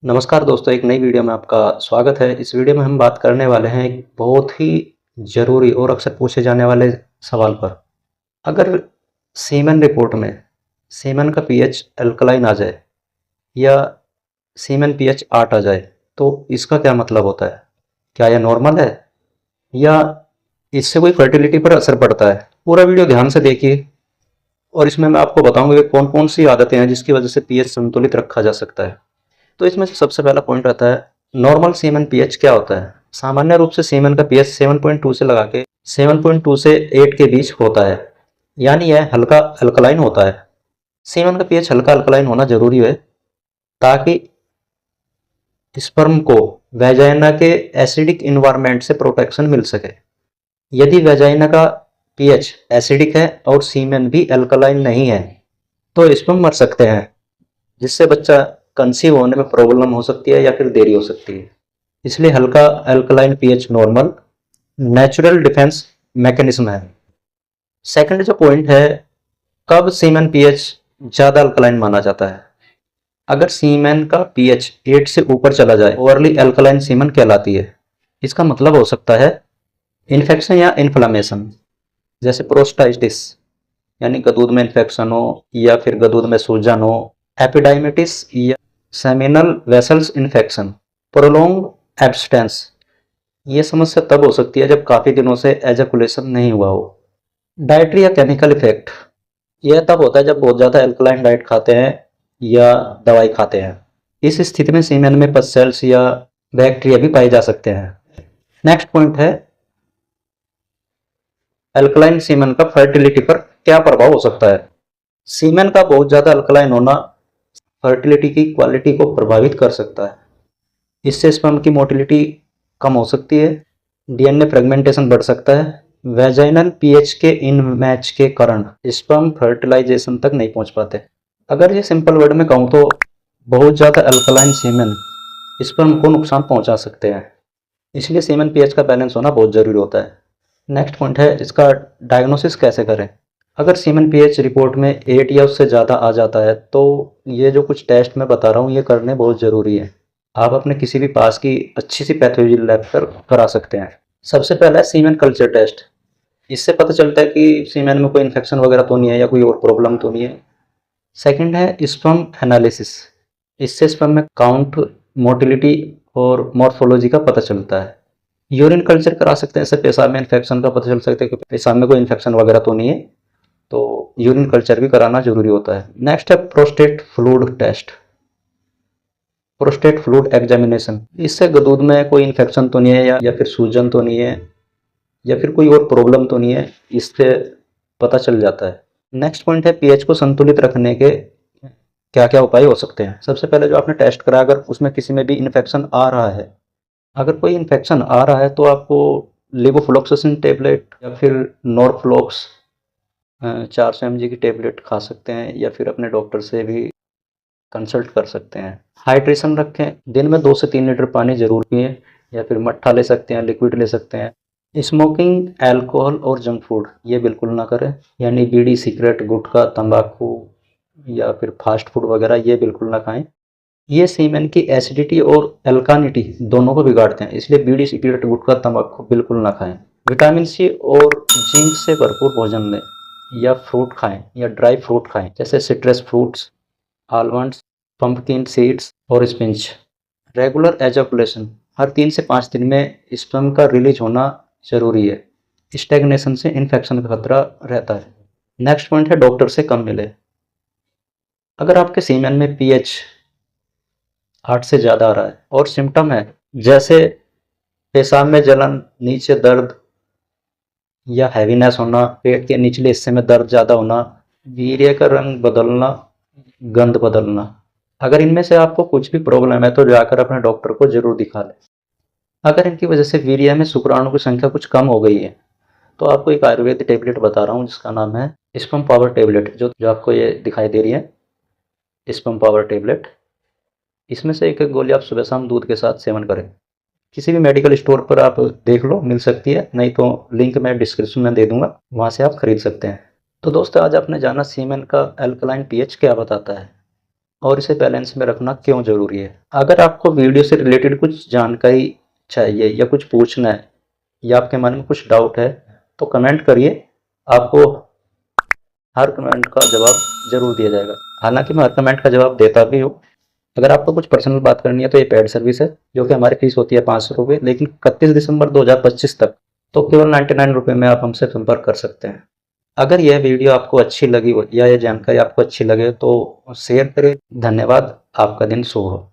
नमस्कार दोस्तों, एक नई वीडियो में आपका स्वागत है। इस वीडियो में हम बात करने वाले हैं एक बहुत ही ज़रूरी और अक्सर पूछे जाने वाले सवाल पर। अगर सीमेन रिपोर्ट में सीमेन का पीएच अल्कलाइन आ जाए या सीमेन पीएच 8 आ जाए तो इसका क्या मतलब होता है? क्या यह नॉर्मल है या इससे कोई फर्टिलिटी पर असर पड़ता है? पूरा वीडियो ध्यान से देखिए और इसमें मैं आपको बताऊंगा कि कौन कौन सी आदतें हैं जिसकी वजह से पीएच संतुलित रखा जा सकता है। तो इसमें से सबसे पहला पॉइंट रहता है नॉर्मल सीमेन पीएच क्या होता है। सामान्य रूप से सीमेन का पीएच 7.2 से लगा के 7.2 से 8 के बीच होता है, यानी यह हल्का अल्कलाइन होता है। सीमेन का पीएच हल्का अल्कलाइन होना जरूरी है ताकि स्पर्म को वेजाइना के एसिडिक इन्वायरमेंट से प्रोटेक्शन मिल सके। यदि वेजाइना का पीएच एसिडिक है और सीमेन भी अल्कलाइन नहीं है तो स्पर्म मर सकते हैं, जिससे बच्चा कंसीव होने में प्रॉब्लम हो सकती है या फिर देरी हो सकती है। इसलिए हल्का alkaline pH normal natural defence mechanism है। सेकंड जो पॉइंट है, कब सीमेन पीएच ज़्यादा अल्कलाइन माना जाता है। अगर सीमेन का पीएच 8 से ऊपर चला जाए ओवरली अल्कलाइन सीमेन कहलाती है। इसका मतलब हो सकता है इन्फेक्शन या इन्फ्लामेशन, जैसे प्रोस्टाइटिस यानी गदूद में इन्फेक्शन हो या फिर गदूद में सूजन हो, एपिडाइमेटिस या seminal vessels infection, prolong abstains. ये समस्या तब हो सकती है जब काफ़ी दिनों से एजैकुलेशन नहीं हुआ हो। डाइटरी या केमिकल इफेक्ट, यह तब होता है जब बहुत ज़्यादा एल्कलाइन डाइट खाते हैं या दवाई खाते हैं। इस स्थिति में सीमेन में पस सेल्स या बैक्टीरिया भी पाए जा सकते हैं। नेक्स्ट पॉइंट है अल्कलाइन सीमेन का फर्टिलिटी पर क्या प्रभाव हो सकता है। सीमेन का बहुत ज़्यादा अल्कलाइन होना फर्टिलिटी की क्वालिटी को प्रभावित कर सकता है। इससे स्पर्म की मोटिलिटी कम हो सकती है, डीएनए फ्रेगमेंटेशन बढ़ सकता है, वेजाइनल पीएच के इन मैच के कारण स्पर्म फर्टिलाइजेशन तक नहीं पहुंच पाते। अगर ये सिंपल वर्ड में कहूँ तो बहुत ज़्यादा अल्कलाइन सीमेन स्पर्म को नुकसान पहुंचा सकते हैं, इसलिए सीमेन पीएच का बैलेंस होना बहुत ज़रूरी होता है। नेक्स्ट पॉइंट है इसका डायग्नोसिस कैसे करें। अगर सीमेन पीएच रिपोर्ट में 8 या उससे ज़्यादा आ जाता है तो ये जो कुछ टेस्ट मैं बता रहा हूँ ये करने बहुत ज़रूरी है। आप अपने किसी भी पास की अच्छी सी पैथोलॉजी लैब पर करा सकते हैं। सबसे पहला है सीमेन कल्चर टेस्ट। इससे पता चलता है कि सीमेन में कोई इन्फेक्शन वगैरह तो नहीं है या कोई और प्रॉब्लम तो नहीं है। सेकंड है स्पर्म एनालिसिस। इससे स्पर्म में काउंट, मोटिलिटी और मॉर्फोलॉजी का पता चलता है। यूरिन कल्चर करा सकते हैं, इससे पेशाब में इन्फेक्शन का पता चल सकता है कि पेशाब में कोई इन्फेक्शन वगैरह तो नहीं है, तो यूरिन कल्चर भी कराना जरूरी होता है। नेक्स्ट है prostate fluid test, prostate fluid examination. इससे गदूद में कोई इन्फेक्शन तो नहीं है या फिर सूजन तो नहीं है या फिर कोई और प्रॉब्लम तो नहीं है, इससे पता चल जाता है। नेक्स्ट पॉइंट है पीएच को संतुलित रखने के क्या क्या उपाय हो सकते हैं। सबसे पहले जो आपने टेस्ट करा, अगर उसमें किसी में भी इन्फेक्शन आ रहा है, अगर कोई इन्फेक्शन आ रहा है तो आपको लेवोफ्लॉक्सासिन टेबलेट या फिर नॉरफ्लॉक्स 400 mg की टेबलेट खा सकते हैं या फिर अपने डॉक्टर से भी कंसल्ट कर सकते हैं। हाइड्रेशन रखें, दिन में 2 से 3 लीटर पानी जरूर पिएं या फिर मट्ठा ले सकते हैं, लिक्विड ले सकते हैं। स्मोकिंग, अल्कोहल और जंक फूड ये बिल्कुल ना करें, यानी बीड़ी, सिगरेट, गुटखा, तंबाकू या फिर फास्ट फूड वगैरह ये बिल्कुल ना खाएं। ये सीमेन की एसिडिटी और अल्कानिटी दोनों को बिगाड़ते हैं, इसलिए बीड़ी, सिगरेट, गुटखा, तंबाकू बिल्कुल ना खाएं। विटामिन सी और जिंक से भरपूर भोजन लें या फ्रूट खाएं या ड्राई फ्रूट खाएं, जैसे citrus fruits, almonds, pumpkin seeds और स्पिंच। रेगुलर एजैकुलेशन, हर 3 से 5 दिन में स्पर्म का रिलीज होना जरूरी है। स्टैग्नेशन से इन्फेक्शन का खतरा रहता है। नेक्स्ट पॉइंट है डॉक्टर से कम मिले। अगर आपके सीमेन में पीएच 8 से ज़्यादा आ रहा है और सिम्टम है जैसे पेशाब में जलन, नीचे दर्द या हैवीनेस होना, पेट के निचले हिस्से में दर्द ज़्यादा होना, वीर्य का रंग बदलना, गंध बदलना, अगर इनमें से आपको कुछ भी प्रॉब्लम है तो जाकर अपने डॉक्टर को जरूर दिखा लें। अगर इनकी वजह से वीर्य में शुक्राणु की संख्या कुछ कम हो गई है तो आपको एक आयुर्वेदिक टेबलेट बता रहा हूँ जिसका नाम है स्पर्म पावर टेबलेट, जो आपको ये दिखाई दे रही है स्पर्म पावर टेबलेट। इसमें से एक एक गोली आप सुबह शाम दूध के साथ सेवन करें। किसी भी मेडिकल स्टोर पर आप देख लो, मिल सकती है, नहीं तो लिंक मैं डिस्क्रिप्शन में दे दूंगा, वहाँ से आप खरीद सकते हैं। तो दोस्तों आज आपने जाना सीमेन का अल्कलाइन पीएच क्या बताता है। और इसे बैलेंस में रखना क्यों ज़रूरी है। अगर आपको वीडियो से रिलेटेड कुछ जानकारी चाहिए या कुछ पूछना है या आपके मन में कुछ डाउट है तो कमेंट करिए, आपको हर कमेंट का जवाब ज़रूर दिया जाएगा। हालांकि मैं हर कमेंट का जवाब देता भी हूँ। अगर आपको कुछ पर्सनल बात करनी है तो ये पेड सर्विस है, जो कि हमारी फीस होती है 500 रुपये, लेकिन 31 दिसंबर 2025 तक तो केवल 99 रुपये में आप हमसे संपर्क कर सकते हैं। अगर यह वीडियो आपको अच्छी लगी हो या यह जानकारी आपको अच्छी लगे तो शेयर करें। धन्यवाद। आपका दिन शुभ हो।